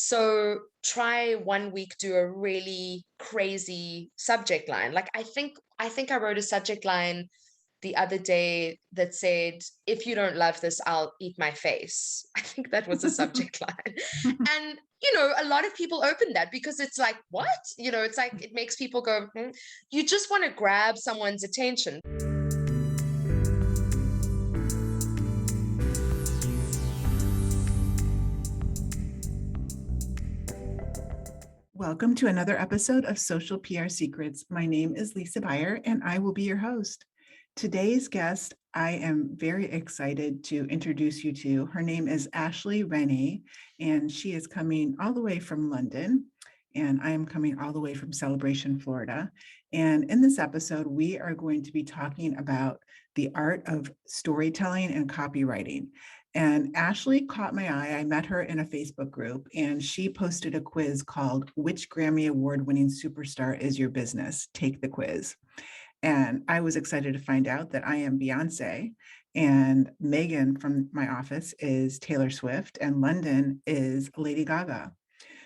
So try one week, do a really crazy subject line. Like I think I wrote a subject line the other day that said, "If you don't love this, I'll eat my face." I think that was a subject line. And a lot of people open that because it's like, what? It's like it makes people go, "Hmm." You just want to grab someone's attention. Welcome to another episode of Social PR Secrets. My name is Lisa Beyer, and I will be your host. Today's guest, I am very excited to introduce you to. Her name is Ashley Rennie, and she is coming all the way from London, and I am coming all the way from Celebration, Florida. And in this episode, we are going to be talking about the art of storytelling and copywriting. And Ashley caught my eye. I met her in a Facebook group, and she posted a quiz called "Which Grammy Award-winning superstar is your business? Take the quiz." And I was excited to find out that I am Beyonce, and Megan from my office is Taylor Swift, and London is Lady Gaga.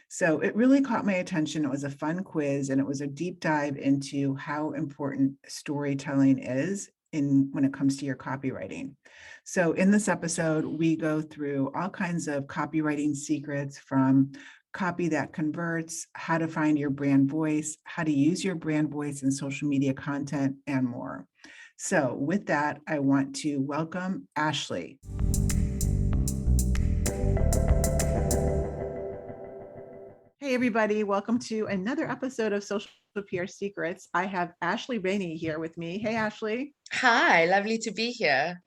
So it really caught my attention. It was a fun quiz, and it was a deep dive into how important storytelling is when it comes to your copywriting. So in this episode, we go through all kinds of copywriting secrets, from copy that converts, how to find your brand voice, how to use your brand voice in social media content, and more. So with that, I want to welcome Ashley. Hey, everybody. Welcome to another episode of Social PR Secrets. I have Ashley Rennie here with me. Hey, Ashley. Hi, lovely to be here.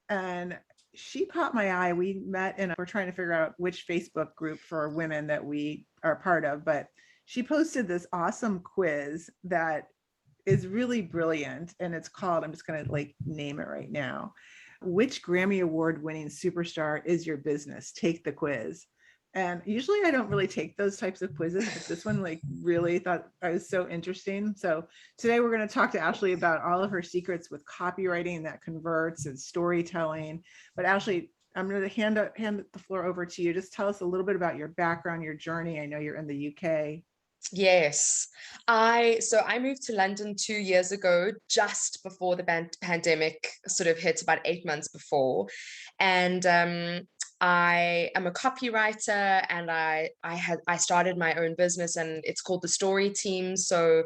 And she caught my eye. We met and we're trying to figure out which Facebook group for women that we are part of, but she posted this awesome quiz that is really brilliant. And it's called, I'm just going to name it right now, "Which Grammy Award winning superstar is your business? Take the quiz." And usually I don't really take those types of quizzes, but this one really thought I was so interesting. So today we're going to talk to Ashley about all of her secrets with copywriting that converts and storytelling. But Ashley, I'm going to hand the floor over to you. Just tell us a little bit about your background, your journey. I know you're in the UK. Yes. I moved to London 2 years ago, just before the pandemic sort of hit, about 8 months before. And I am a copywriter, and I started my own business, and it's called the Story Team. So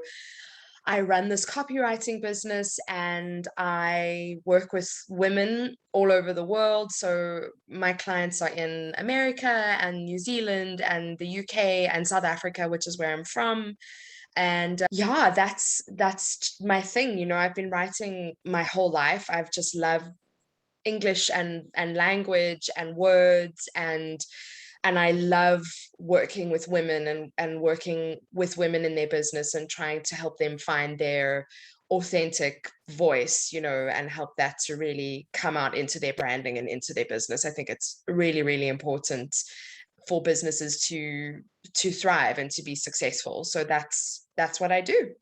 I run this copywriting business, and I work with women all over the world. So my clients are in America and New Zealand and the UK and South Africa, which is where I'm from. And yeah, that's my thing. I've been writing my whole life. I've just loved English and language and words, and I love working with women, and working with women in their business and trying to help them find their authentic voice, and help that to really come out into their branding and into their business. I think it's really, really important for businesses to thrive and to be successful. So that's what I do.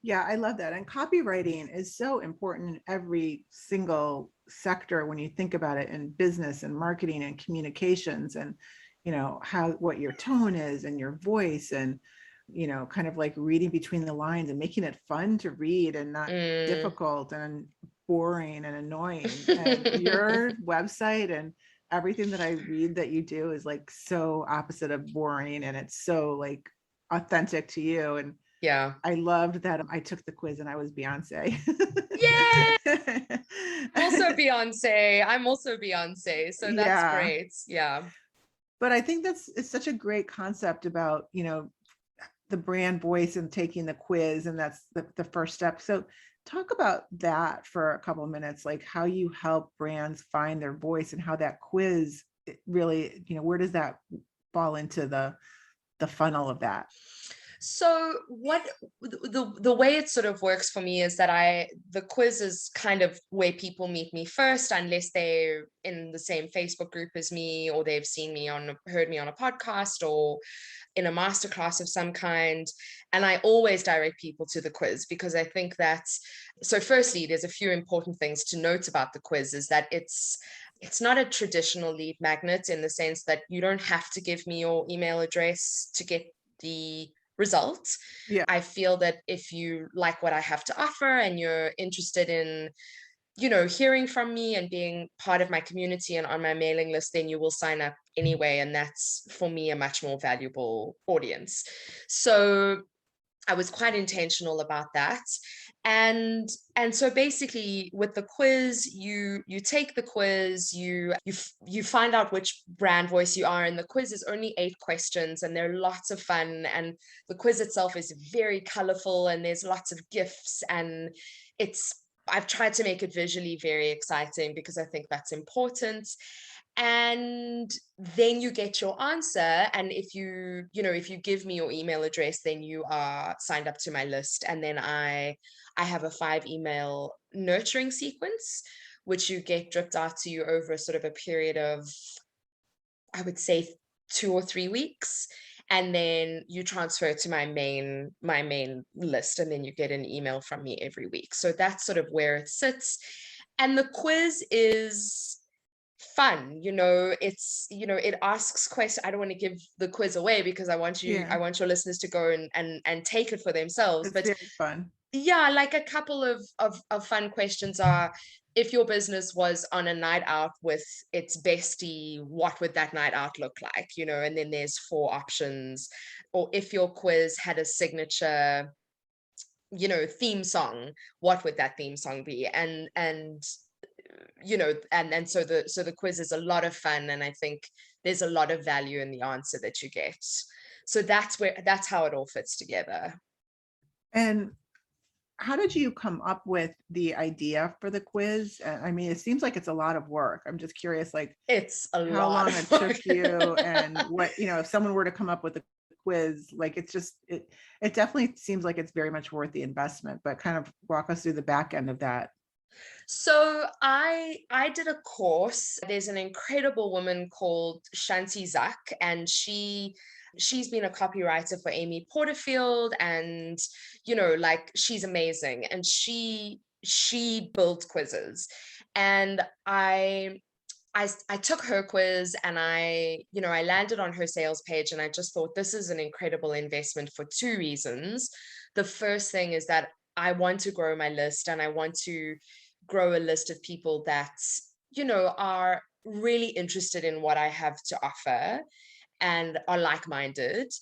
Yeah, I love that. And copywriting is so important in every single sector when you think about it, in business and marketing and communications, and what your tone is and your voice, and kind of like reading between the lines and making it fun to read and not Mm. difficult and boring and annoying. And your website and everything that I read that you do is so opposite of boring, and it's so authentic to you. And Yeah. I loved that I took the quiz and I was Beyonce. Yeah. I'm also Beyonce. So that's Yeah. great. Yeah. But I think it's such a great concept about, the brand voice and taking the quiz. And that's the first step. So talk about that for a couple of minutes, like how you help brands find their voice and how that quiz really, where does that fall into the funnel of that? So what the way it sort of works for me is that the quiz is kind of where people meet me first, unless they're in the same Facebook group as me, or they've heard me on a podcast, or in a masterclass of some kind. And I always direct people to the quiz, because I think that, so firstly, there's a few important things to note about the quiz, is that it's not a traditional lead magnet in the sense that you don't have to give me your email address to get the results. Yeah. I feel that if you like what I have to offer and you're interested in, hearing from me and being part of my community and on my mailing list, then you will sign up anyway. And that's for me a much more valuable audience. So I was quite intentional about that. And so basically with the quiz, you take the quiz, you find out which brand voice you are, and the quiz is only 8 questions and they're lots of fun, and the quiz itself is very colorful and there's lots of gifts, and it's I've tried to make it visually very exciting because I think that's important. And then you get your answer, and if you give me your email address, then you are signed up to my list. And then I have a 5 email nurturing sequence which you get dripped out to you over sort of a period of, I would say, 2 or 3 weeks, and then you transfer to my main list, and then you get an email from me every week. So that's sort of where it sits. And the quiz is fun. It asks questions. I don't want to give the quiz away because I Yeah. want your listeners to go and take it for themselves. It's But very fun. yeah, like a couple of fun questions are: if your business was on a night out with its bestie, what would that night out look like? And then there's 4 options. Or if your quiz had a signature, theme song, what would that theme song be? And so the quiz is a lot of fun, and I think there's a lot of value in the answer that you get. So that's how it all fits together. And how did you come up with the idea for the quiz? I mean, it seems like it's a lot of work. I'm just curious, like It's a how lot long of it work. took you and what, if someone were to come up with a quiz, like it definitely seems like it's very much worth the investment, but kind of walk us through the back end of that. So I did a course. There's an incredible woman called Shanti Zak, and she's been a copywriter for Amy Porterfield, and like, she's amazing, and she builds quizzes. And I took her quiz, and I landed on her sales page, and I just thought this is an incredible investment for 2 reasons. The first thing is that I want to grow my list, and I want to grow a list of people that, are really interested in what I have to offer and are like-minded.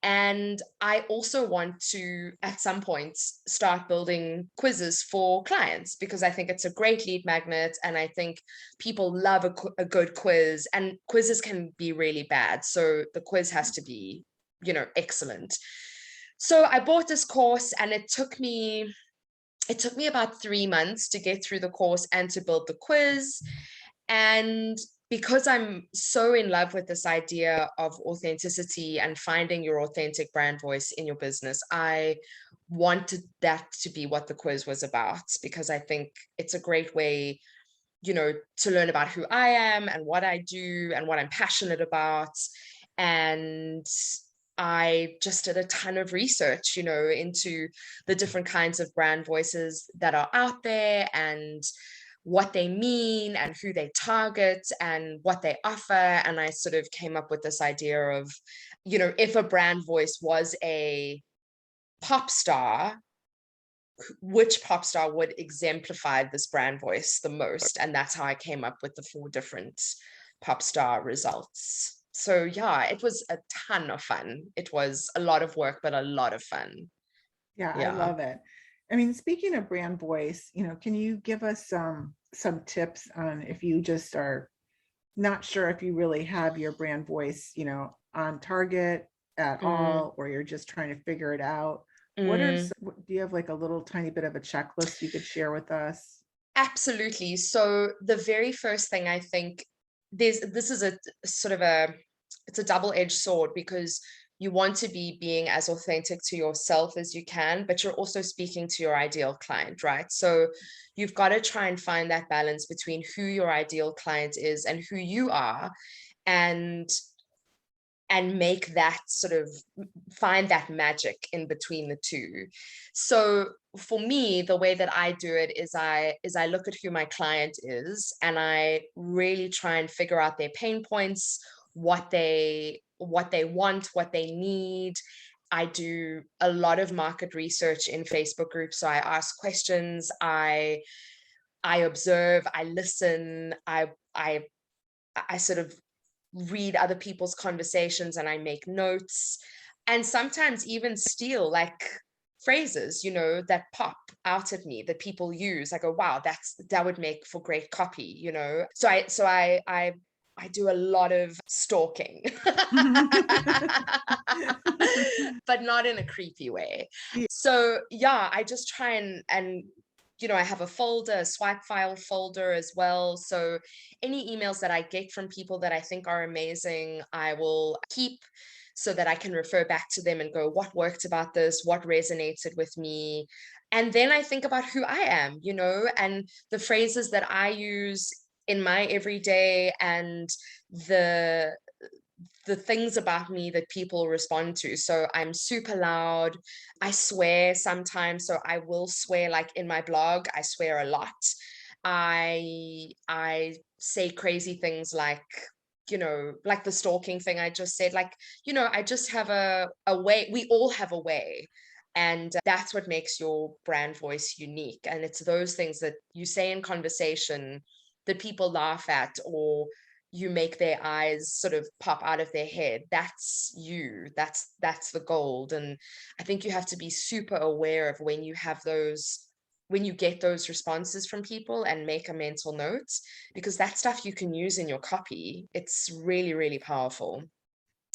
And I also want to, at some point, start building quizzes for clients because I think it's a great lead magnet. And I think people love a good quiz, and quizzes can be really bad. So the quiz has to be, excellent. So I bought this course, and it took me about 3 months to get through the course and to build the quiz. And because I'm so in love with this idea of authenticity and finding your authentic brand voice in your business, I wanted that to be what the quiz was about, because I think it's a great way, to learn about who I am and what I do and what I'm passionate about. And I just did a ton of research, into the different kinds of brand voices that are out there, and what they mean and who they target and what they offer. And I sort of came up with this idea of, if a brand voice was a pop star, which pop star would exemplify this brand voice the most? And that's how I came up with the 4 different pop star results. So yeah, it was a ton of fun. It was a lot of work, but a lot of fun. Yeah, I Yeah. love it. I mean, speaking of brand voice, can you give us some tips on if you just are not sure if you really have your brand voice, on target at Mm, all, or you're just trying to figure it out? mm. Do you have like a little tiny bit of a checklist you could share with us? Absolutely. So the very first thing, I think, this is a sort of it's a double-edged sword, because you want to be being as authentic to yourself as you can, but you're also speaking to your ideal client, right? So you've got to try and find that balance between who your ideal client is and who you are. And and make that sort of find that magic in between the two. So for me, the way that I do it is I look at who my client is, and I really try and figure out their pain points, what they want, what they need. I do a lot of market research in Facebook groups. So I ask questions, I observe, I listen, I sort of read other people's conversations and I make notes, and sometimes even steal like phrases, that pop out at me that people use. I go, wow, that would make for great copy, So I do a lot of stalking, but not in a creepy way. Yeah. So yeah, I just try and I have a folder, a swipe file folder as well. So any emails that I get from people that I think are amazing, I will keep so that I can refer back to them and go, what worked about this? What resonated with me? And then I think about who I am, and the phrases that I use in my everyday, and the the things about me that people respond to. So I'm super loud. I swear sometimes. So I will swear, like in my blog, I swear a lot. I say crazy things like, like the stalking thing I just said, like, I just have a way. We all have a way. And that's what makes your brand voice unique. And it's those things that you say in conversation that people laugh at, or you make their eyes sort of pop out of their head. That's you. That's the gold. And I think you have to be super aware of when you get those responses from people, and make a mental note, because that stuff you can use in your copy. It's really, really powerful.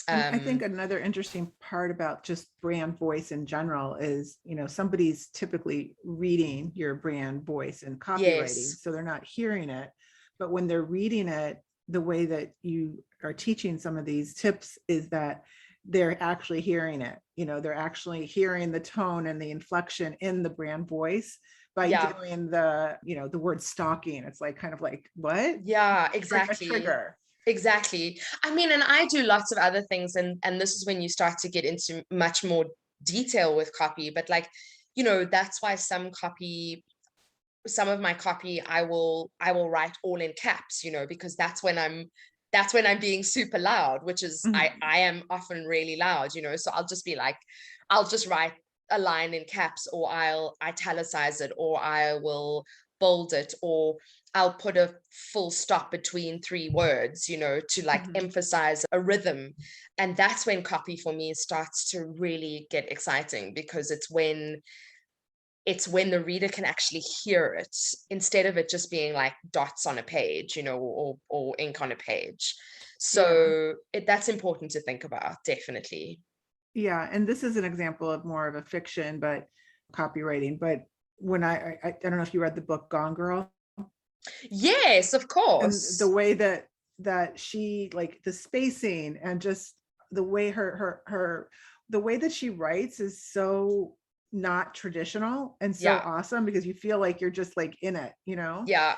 And I think another interesting part about just brand voice in general is, somebody's typically reading your brand voice and copywriting, Yes. so they're not hearing it. But when they're reading it, the way that you are teaching some of these tips is that they're actually hearing it. They're actually hearing the tone and the inflection in the brand voice by doing the word stalking. It's like, kind of like, what? Yeah, exactly. A trigger. Exactly. I mean, and I do lots of other things, and this is when you start to get into much more detail with copy. But like, that's why some of my copy, I will write all in caps, because that's when I'm being super loud, which is I am often really loud, so I'll just be like, I'll just write a line in caps, or I'll italicize it, or I will bold it, or I'll put a full stop between three words, to like emphasize a rhythm. And that's when copy for me starts to really get exciting, because it's when the reader can actually hear it, instead of it just being like dots on a page, or ink on a page. So that's important to think about, definitely. Yeah, and this is an example of more of a fiction, but copywriting. But when I don't know if you read the book Gone Girl. Yes, of And course. the way that she, like, the spacing and just the way the way that she writes is so not traditional and so awesome, because you feel like you're just like in it, Yeah.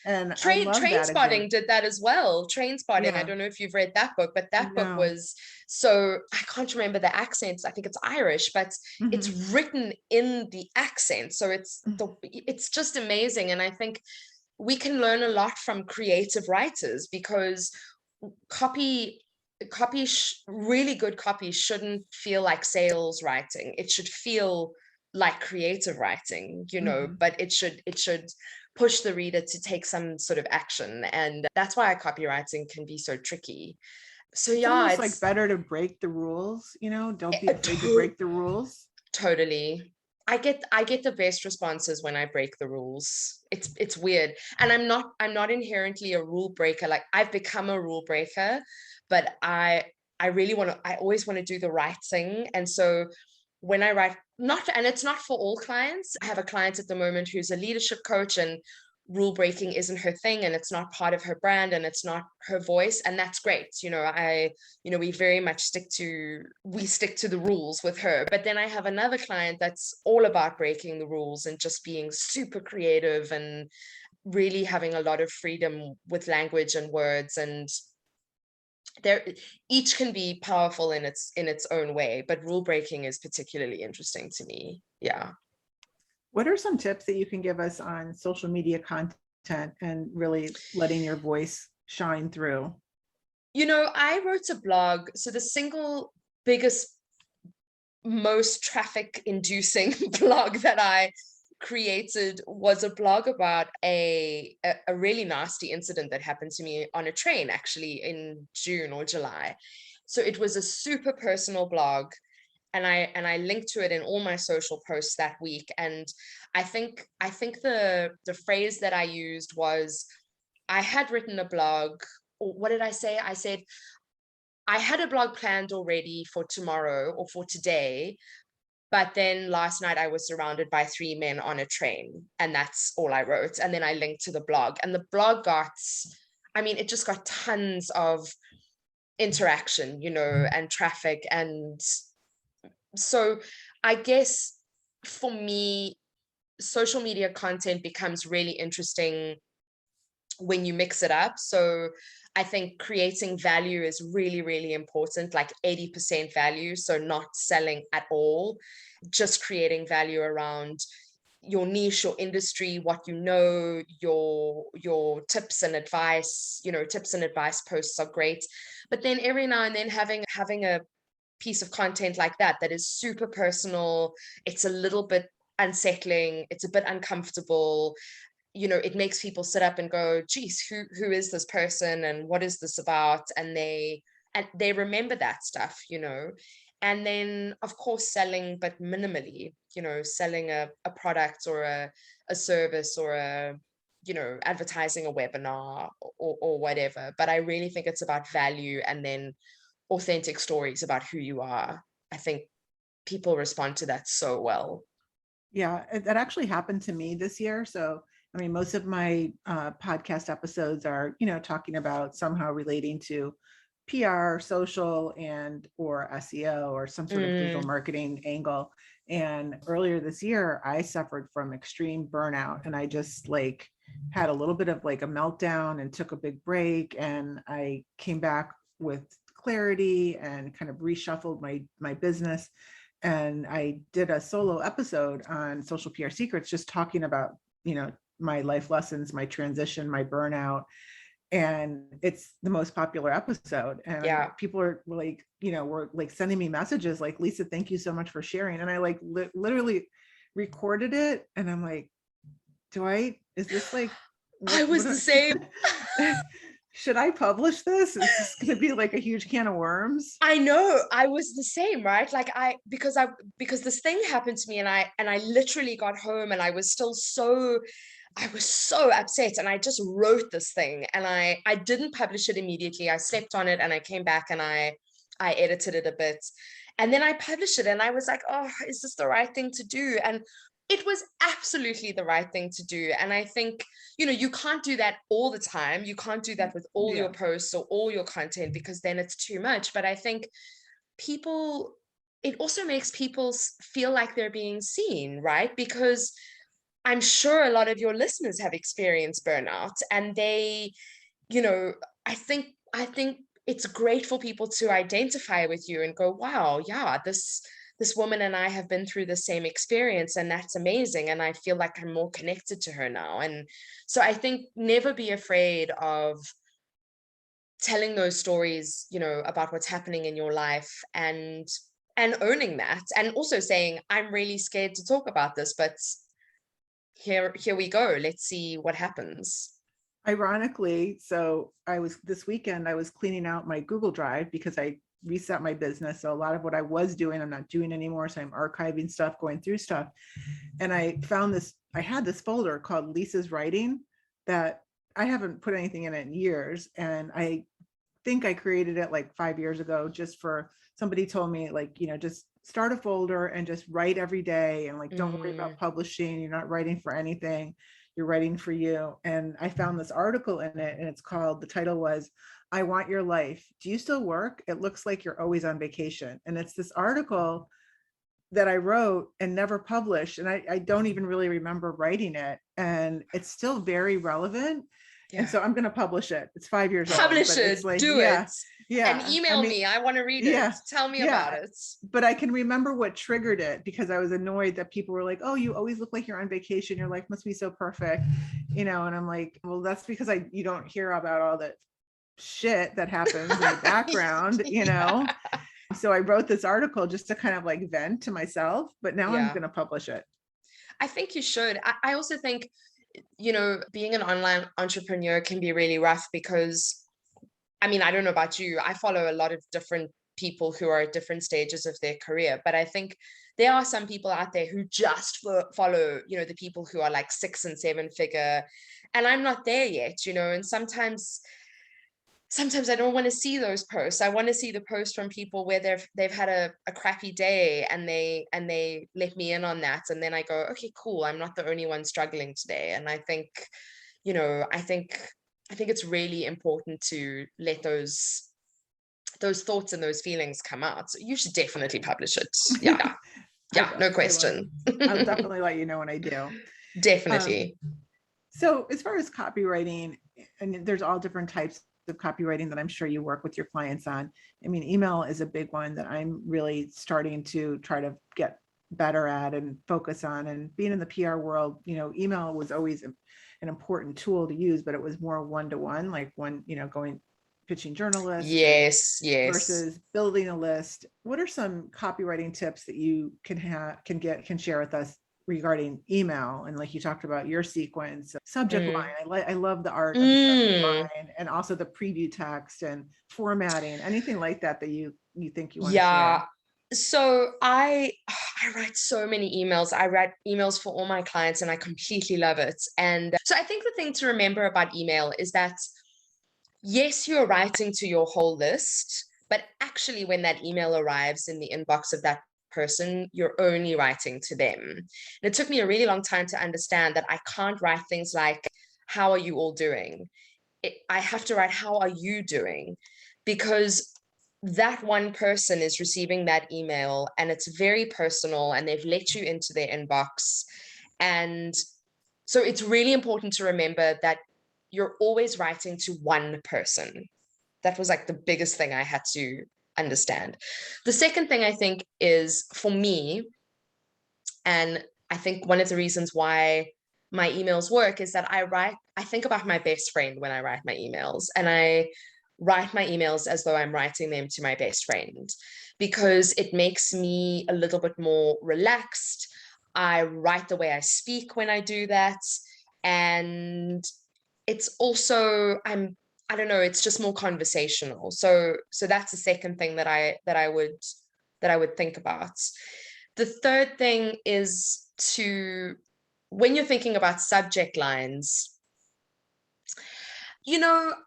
And I love that Trainspotting example. did that as well. Trainspotting, I don't know if you've read that book, but that book No. was, so I can't remember the accents. I think it's Irish, but it's written in the accent. So it's just amazing. And I think we can learn a lot from creative writers, because copy really good copy shouldn't feel like sales writing. It should feel like creative writing, but it should push the reader to take some sort of action. And that's why copywriting can be so tricky. So It's yeah, almost like better to break the rules, don't be afraid to break the rules. Totally. I get the best responses when I break the rules. It's weird. And I'm not inherently a rule breaker. Like, I've become a rule breaker, but I always want to do the right thing. And so when I write, and it's not for all clients. I have a client at the moment who's a leadership coach, and rule breaking isn't her thing, and it's not part of her brand, and it's not her voice, and that's great. We very much stick to the rules with her. But then I have another client that's all about breaking the rules and just being super creative, and really having a lot of freedom with language and words. And there, each can be powerful in its own way, but rule breaking is particularly interesting to me. Yeah. What are some tips that you can give us on social media content and really letting your voice shine through? I wrote a blog. So the single biggest, most traffic inducing blog that I created was a blog about a really nasty incident that happened to me on a train, actually, in June or July. So it was a super personal blog, and I linked to it in all my social posts that week. And I think the phrase that I used was, I had written a blog, or what did I say? I said I had a blog planned already for tomorrow or for today, but then last night I was surrounded by three men on a train, and that's all I wrote. And then I linked to the blog, and the blog got, I mean, it just got tons of interaction, and traffic. And so I guess for me, social media content becomes really interesting when you mix it up. So I think creating value is really, really important, like 80% value. So not selling at all, just creating value around your niche, your industry, what your tips and advice. Tips and advice posts are great. But then every now and then having a piece of content like that is super personal. It's a little bit unsettling, it's a bit uncomfortable. It makes people sit up and go, geez, who is this person and what is this about? And they remember that stuff. And then of course selling, but minimally, selling a product or a service, or advertising a webinar, or whatever. But I really think it's about value, and then authentic stories about who you are. I think people respond to that so well. Yeah, that actually happened to me this year. So, I mean, most of my podcast episodes are, talking about somehow relating to PR, social, and or SEO, or some sort of digital marketing angle. And earlier this year, I suffered from extreme burnout, and I just had a little bit of a meltdown and took a big break. And I came back with clarity and kind of reshuffled my business. And I did a solo episode on Social PR Secrets, just talking about, my life lessons, my transition, my burnout. And it's the most popular episode. And Yeah. people are were sending me messages like, Lisa, thank you so much for sharing. And I literally recorded it. And I'm like, is this I was the same. should I publish this? Is this going to be a huge can of worms? I know, I was the same, right? Because this thing happened to me, and I literally got home, and I was so upset, and I just wrote this thing, and I didn't publish it immediately. I slept on it, and I came back, and I edited it a bit, and then I published it, and I was like, oh, is this the right thing to do? And it was absolutely the right thing to do. And I think, you can't do that all the time. You can't do that with all your posts or all your content, because then it's too much. But I think it also makes people feel like they're being seen, right? Because I'm sure a lot of your listeners have experienced burnout, and they, I think it's great for people to identify with you and go, wow, yeah, this woman and I have been through the same experience, and that's amazing. And I feel like I'm more connected to her now. And so I think never be afraid of telling those stories, about what's happening in your life, and owning that, and also saying, I'm really scared to talk about this, but here we go. Let's see what happens. Ironically, so this weekend, I was cleaning out my Google Drive because I reset my business. So a lot of what I was doing, I'm not doing anymore. So I'm archiving stuff, going through stuff. And I had this folder called Lisa's Writing that I haven't put anything in it in years. And I think I created it 5 years ago, just for somebody told me just start a folder and just write every day. And don't worry about publishing. You're not writing for anything. You're writing for you. And I found this article in it, and the title was, I Want Your Life. Do you still work? It looks like you're always on vacation. And it's this article that I wrote and never published. And I don't even really remember writing it. And it's still very relevant. And Yeah. so I'm going to publish it. It's 5 years old, Publish but it, it's like, do yeah, it, and yeah. I email mean, me. I want to read it. yeah, Tell me about yeah. it. But I can remember what triggered it, because I was annoyed that people were like, oh, you always look like you're on vacation. Your life must be so perfect, And I'm like, well, that's because you don't hear about all that shit that happens in the background, Yeah. So I wrote this article just to kind of like vent to myself, but now I'm Yeah. going to publish it. I think you should. I also think, being an online entrepreneur can be really rough because, I mean, I don't know about you. I follow a lot of different people who are at different stages of their career, but I think there are some people out there who just follow, the people who are like 6 and 7 figure, and I'm not there yet, and sometimes I don't want to see those posts. I want to see the posts from people where they've had a crappy day and they let me in on that. And then I go, okay, cool. I'm not the only one struggling today. And I think, I think it's really important to let those thoughts and those feelings come out. So you should definitely publish it. Yeah. Yeah, no question. I'll definitely let you know when I do. Definitely. So as far as copywriting, and there's all different types of copywriting that I'm sure you work with your clients on. I mean, email is a big one that I'm really starting to try to get better at and focus on. And being in the PR world, email was always an important tool to use, but it was more one-to-one, like going pitching journalists. Yes. Versus building a list. What are some copywriting tips that you can share with us regarding email? And like you talked about your sequence, subject line. I love the art of the subject line, and also the preview text and formatting. Anything like that you think you want to share? So I write so many emails. I write emails for all my clients and I completely love it. And so I think the thing to remember about email is that, yes, you're writing to your whole list, but actually when that email arrives in the inbox of that person, you're only writing to them. And it took me a really long time to understand that I can't write things like, how are you all doing? I have to write, how are you doing? Because that one person is receiving that email and it's very personal and they've let you into their inbox. And so it's really important to remember that you're always writing to one person. That was like the biggest thing I had to understand. The second thing I think is, for me, and I think one of the reasons why my emails work is that I think about my best friend when I write my emails, and I write my emails as though I'm writing them to my best friend, because it makes me a little bit more relaxed. I write the way I speak when I do that. And it's also, I don't know, it's just more conversational. So that's the second thing that I would think about. The third thing is to, when you're thinking about subject lines,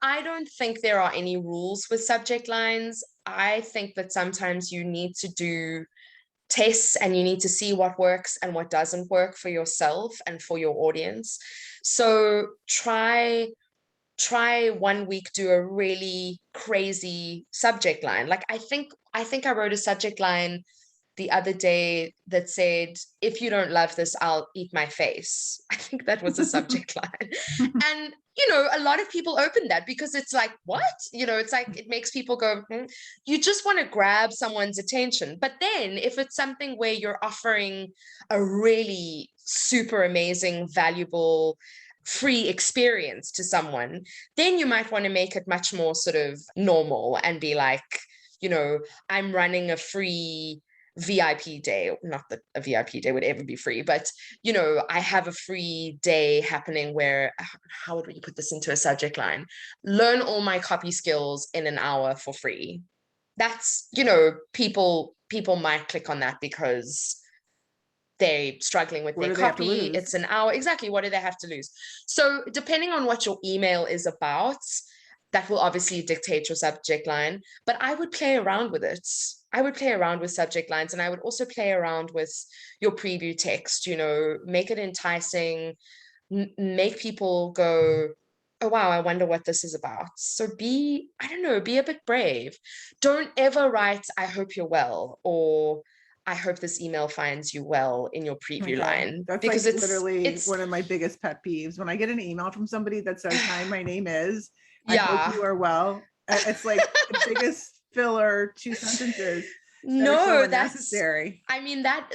I don't think there are any rules with subject lines. I think that sometimes you need to do tests and you need to see what works and what doesn't work for yourself and for your audience. So try 1 week, do a really crazy subject line. Like I think I wrote a subject line the other day that said, if you don't love this, I'll eat my face. I think that was a subject line. And, a lot of people open that because it's like, what? It's like, it makes people go, you just want to grab someone's attention. But then if it's something where you're offering a really super amazing, valuable, free experience to someone, then you might want to make it much more sort of normal and be like, I'm running a free VIP day. Not that a VIP day would ever be free, but I have a free day happening where, how would you put this into a subject line? Learn all my copy skills in an hour for free. That's, people might click on that because they're struggling with their copy. It's an hour. Exactly. What do they have to lose? So depending on what your email is about, that will obviously dictate your subject line, but I would play around with it. I would play around with subject lines, and I would also play around with your preview text, make it enticing, make people go, oh, wow, I wonder what this is about. So I don't know, be a bit brave. Don't ever write, I hope you're well, or I hope this email finds you well in your Oh my preview God, line, that's like because literally it's one of my biggest pet peeves. When I get an email from somebody that says, "Hi, my name is, I hope yeah. you are well." It's like the biggest filler 2 sentences that are so No, that's, unnecessary. I mean, that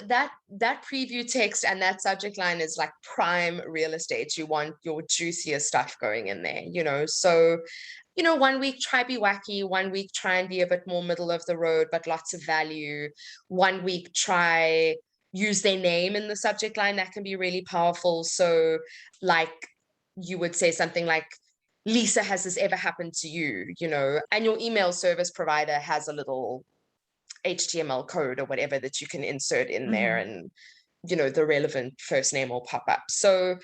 preview text and that subject line is like prime real estate. You want your juicier stuff going in there, you know. So, you know, one week try be wacky, one week try and be a bit more middle of the road, but lots of value. One week try use their name in the subject line. That can be really powerful. So, like, you would say something like, Lisa, has this ever happened to you? You know, and your email service provider has a little HTML code or whatever that you can insert in there, Mhm. and you know the relevant first name will pop up. So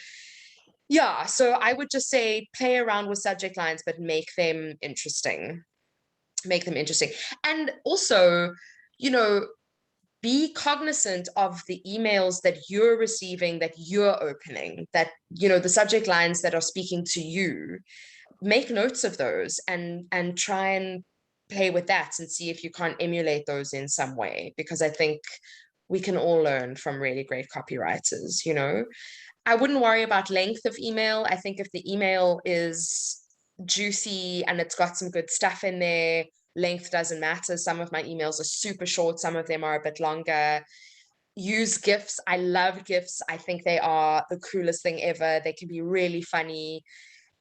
yeah, so I would just say play around with subject lines, but make them interesting. And also, you know, be cognizant of the emails that you're receiving, that you're opening, that you know the subject lines that are speaking to you. Make notes of those and try and play with that and see if you can't emulate those in some way, because I think we can all learn from really great copywriters, you know. I wouldn't worry about length of email. I think if the email is juicy and it's got some good stuff in there, length doesn't matter. Some of my emails are super short, some of them are a bit longer. Use GIFs. I love GIFs. I think they are the coolest thing ever. They can be really funny.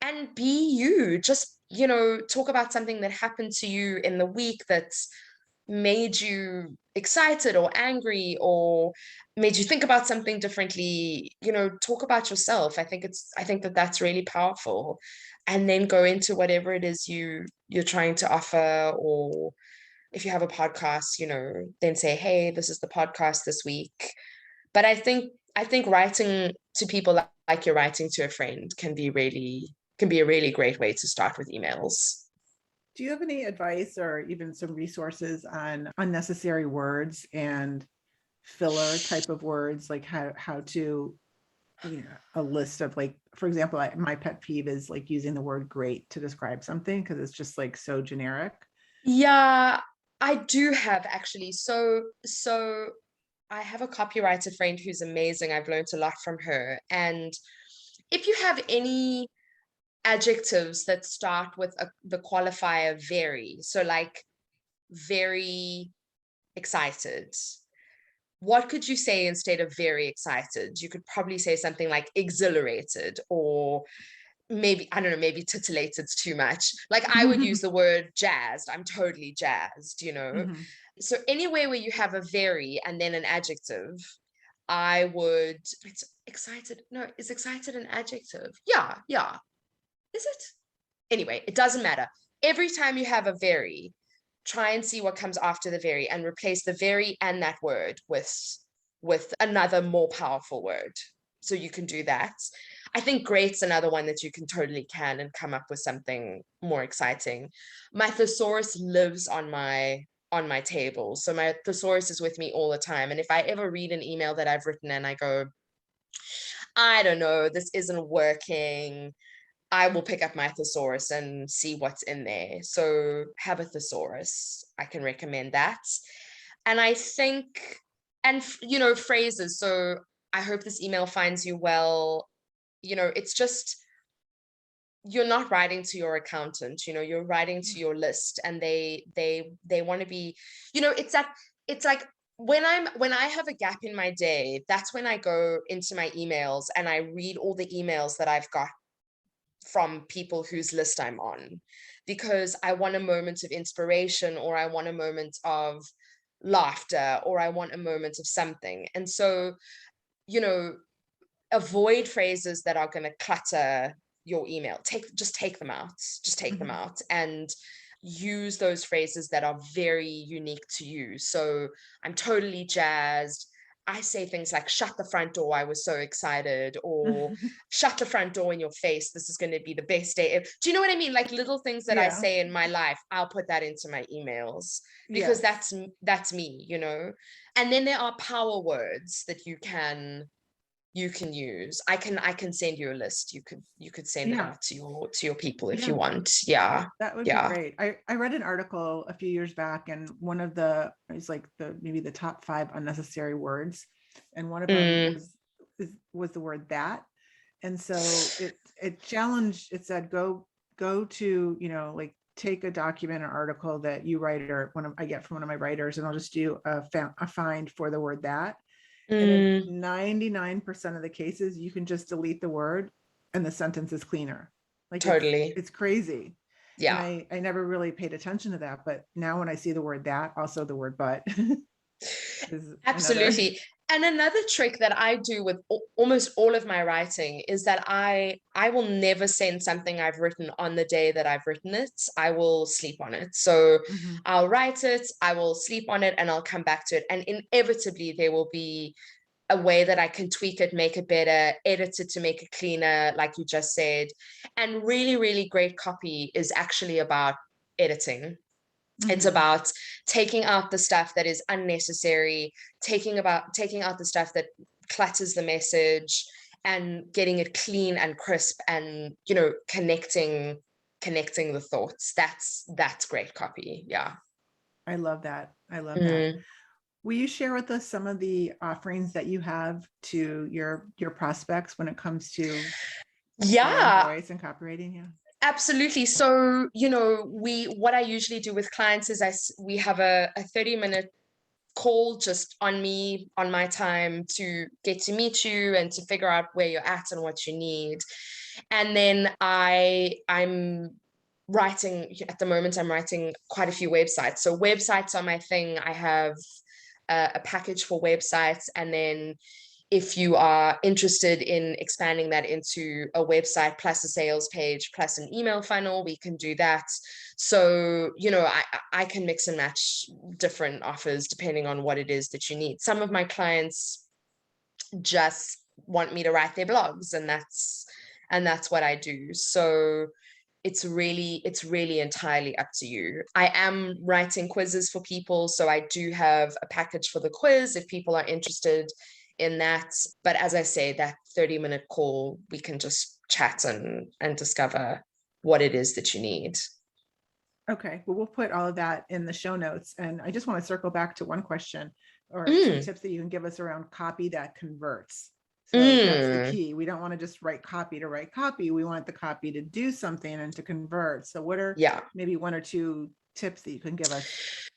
And be you. Just, you know, talk about something that happened to you in the week that's made you excited or angry or made you think about something differently. You know, talk about yourself. I think that that's really powerful. And then go into whatever it is you're trying to offer. Or if you have a podcast, you know, then say, hey, this is the podcast this week. But I think writing to people like you're writing to a friend can be a really great way to start with emails. Do you have any advice or even some resources on unnecessary words and filler type of words, like how to, a list of, like, for example, my pet peeve is like using the word great to describe something because it's just like so generic. Yeah, I do have actually. So I have a copywriter friend who's amazing. I've learned a lot from her. And if you have any adjectives that start with the qualifier very, so like very excited, what could you say instead of very excited? You could probably say something like exhilarated, or maybe, I don't know, maybe titillated's too much. Like I would use the word jazzed. I'm totally jazzed, you know? Mhm. So anywhere where you have a very and then an adjective, I would, it's excited. No, is excited an adjective? Yeah, yeah. Is it? Anyway, it doesn't matter. Every time you have a very, try and see what comes after the very and replace the very and that word with another more powerful word. So you can do that. I think great's another one that you can totally can and come up with something more exciting. My thesaurus lives on my table. So my thesaurus is with me all the time. And if I ever read an email that I've written and I go, I don't know, this isn't working, I will pick up my thesaurus and see what's in there. So have a thesaurus. I can recommend that. And I think, and you know, phrases. So I hope this email finds you well. You know, it's just, you're not writing to your accountant, you know, you're writing to your list, and they want to be, you know, it's like when I have a gap in my day, that's when I go into my emails and I read all the emails that I've got from people whose list I'm on, because I want a moment of inspiration, or I want a moment of laughter, or I want a moment of something. And so, you know, avoid phrases that are going to clutter your email. Take them out. Just take them Mhm. out and use those phrases that are very unique to you. So I'm totally jazzed. I say things like, shut the front door, I was so excited, or shut the front door in your face, this is going to be the best day ever. Do you know what I mean? Like little things that I Yeah. say in my life, I'll put that into my emails, because Yes. that's me, you know. And then there are power words that you can you can use. I can send you a list. You could send it Yeah. out to your people if Yeah. you want. Yeah. That would be Yeah. great. I read an article a few years back, and one of the it's like maybe the top 5 unnecessary words, and one of them Mm, was the word that. And so it challenged. It said go to, like, take a document or article that you write, or I get from one of my writers, and I'll just do a find for the word that. And in mm, 99% of the cases, you can just delete the word and the sentence is cleaner. Like, totally. it's crazy. And Yeah. I never really paid attention to that. But now when I see the word that, also the word but is another. Absolutely. And another trick that I do with almost all of my writing is that I will never send something I've written on the day that I've written it. I will sleep on it. So Mhm. I'll write it, I will sleep on it, and I'll come back to it. And inevitably there will be a way that I can tweak it, make it better, edit it to make it cleaner, like you just said. And really, really great copy is actually about editing. It's Mhm. about taking out the stuff that is unnecessary, taking out the stuff that clutters the message, and getting it clean and crisp, and connecting the thoughts. That's great copy. Yeah. I love that. I love that. Mm. Will you share with us some of the offerings that you have to your prospects when it comes to brand Yeah, voice and copywriting? Yeah. absolutely. So, what I usually do with clients is we have a 30-minute call just on my time to get to meet you and to figure out where you're at and what you need. And then I'm writing at the moment, I'm writing quite a few websites. So websites are my thing. I have a package for websites, and then if you are interested in expanding that into a website plus a sales page plus an email funnel, we can do that. So, I can mix and match different offers depending on what it is that you need. Some of my clients just want me to write their blogs, and that's what I do. So it's really entirely up to you. I am writing quizzes for people, so I do have a package for the quiz if people are interested in that. But as I say, that 30-minute call, we can just chat and discover what it is that you need. Okay, well, we'll put all of that in the show notes. And I just want to circle back to one question or some Mm, tips that you can give us around copy that converts. So that's the mm, key. We don't want to just write copy to write copy. We want the copy to do something and to convert. So what are yeah. maybe 1 or 2 tips that you can give us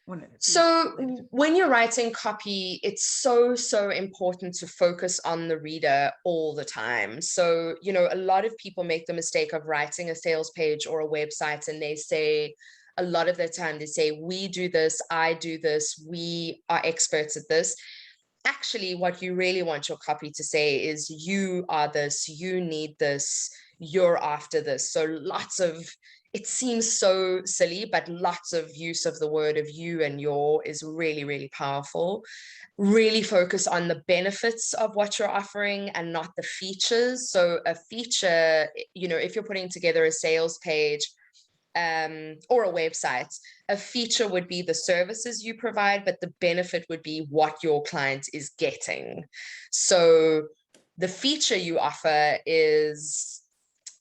when it's So related to? when you're writing copy, it's so, so important to focus on the reader all the time. So, a lot of people make the mistake of writing a sales page or a website, and they say, a lot of the time, they say, we do this, I do this, we are experts at this. Actually, what you really want your copy to say is, you are this, you need this, you're after this. So it seems so silly, but lots of use of the word of you and your is really, really powerful. Really focus on the benefits of what you're offering and not the features. So a feature, if you're putting together a sales page, or a website, a feature would be the services you provide, but the benefit would be what your client is getting. So the feature you offer is,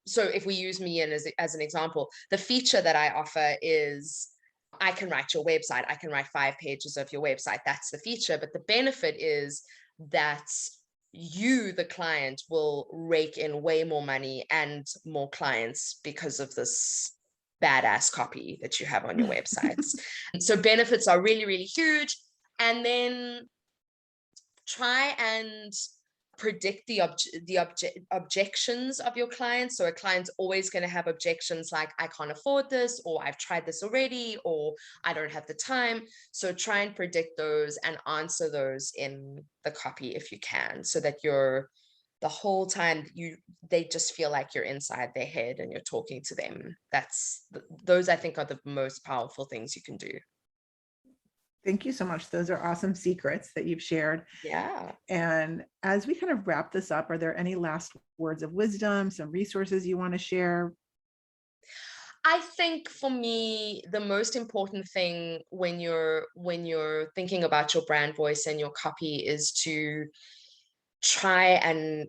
so if we use me as an example, the feature that I offer is, I can write your website. I can write 5 pages of your website. That's the feature. But the benefit is that you, the client, will rake in way more money and more clients because of this badass copy that you have on your websites. So benefits are really, really huge. And then try and predict the objections of your clients. So a client's always going to have objections like, I can't afford this, or I've tried this already, or I don't have the time. So try and predict those and answer those in the copy if you can, so that you're the whole time they just feel like you're inside their head and you're talking to them. Those, I think, are the most powerful things you can do. Thank you so much. Those are awesome secrets that you've shared. Yeah. And as we kind of wrap this up, are there any last words of wisdom, some resources you want to share? I think for me, the most important thing when you're thinking about your brand voice and your copy is to try and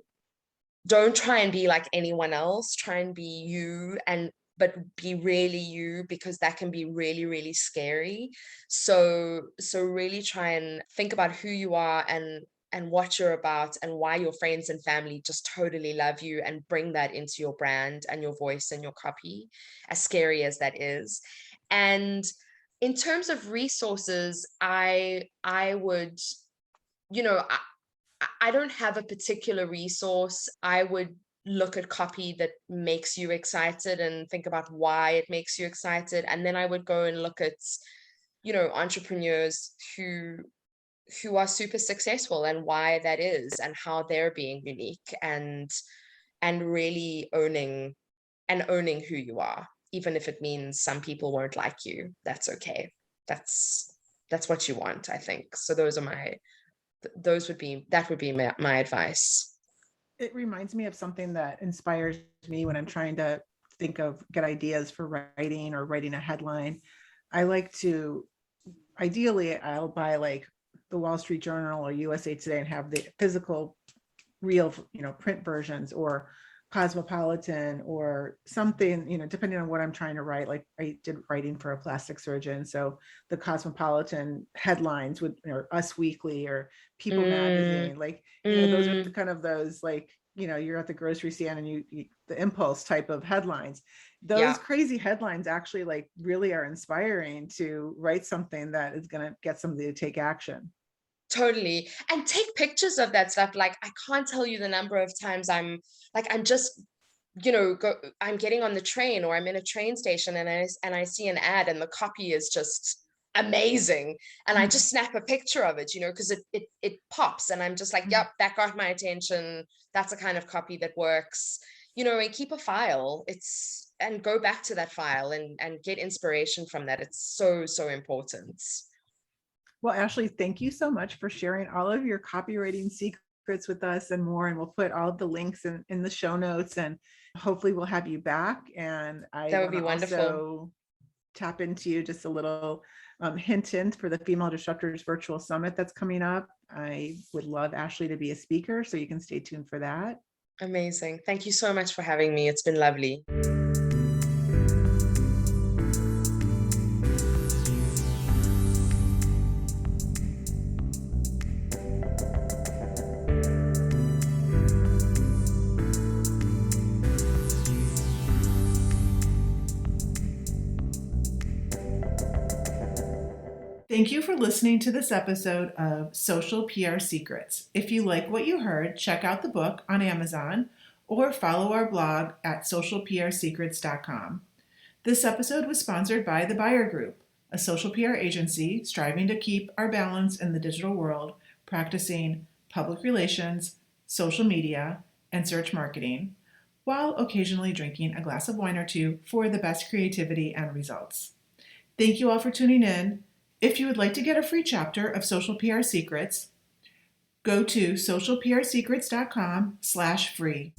don't try and be like anyone else. Try and be you, and but be really you, because that can be really, really scary. So really try and think about who you are, and what you're about, and why your friends and family just totally love you, and bring that into your brand and your voice and your copy, as scary as that is. And in terms of resources, I would, you know, I don't have a particular resource. I would look at copy that makes you excited and think about why it makes you excited. And then I would go and look at, entrepreneurs who are super successful, and why that is, and how they're being unique, and really owning who you are, even if it means some people won't like you. That's okay. That's what you want, I think. So that would be my advice. It reminds me of something that inspires me when I'm trying to get ideas for writing or writing a headline. I like to, ideally, I'll buy like the Wall Street Journal or USA Today and have the physical, real, print versions, or Cosmopolitan or something, depending on what I'm trying to write. Like I did writing for a plastic surgeon. So the Cosmopolitan headlines would, or Us Weekly or People Magazine, like, those are kind of those, like, you're at the grocery stand and you the impulse type of headlines. Those Yeah. crazy headlines actually like really are inspiring to write something that is going to get somebody to take action. Totally. And take pictures of that stuff. Like, I can't tell you the number of times I'm just, I'm getting on the train, or I'm in a train station, and I see an ad, and the copy is just amazing. And I just snap a picture of it, because it pops, and I'm just like, yep, that got my attention. That's a kind of copy that works, and keep a file. And go back to that file, and get inspiration from that. It's so, so important. Well, Ashley, thank you so much for sharing all of your copywriting secrets with us and more. And we'll put all of the links in the show notes, and hopefully we'll have you back. And I That would be want to wonderful. also tap into you just a little hint for the Female Disruptors Virtual Summit that's coming up. I would love Ashley to be a speaker, so you can stay tuned for that. Amazing. Thank you so much for having me. It's been lovely. Thank you for listening to this episode of Social PR Secrets. If you like what you heard, check out the book on Amazon or follow our blog at socialprsecrets.com. This episode was sponsored by The Buyer Group, a social PR agency striving to keep our balance in the digital world, practicing public relations, social media, and search marketing, while occasionally drinking a glass of wine or two for the best creativity and results. Thank you all for tuning in. If you would like to get a free chapter of Social PR Secrets, go to socialprsecrets.com/free.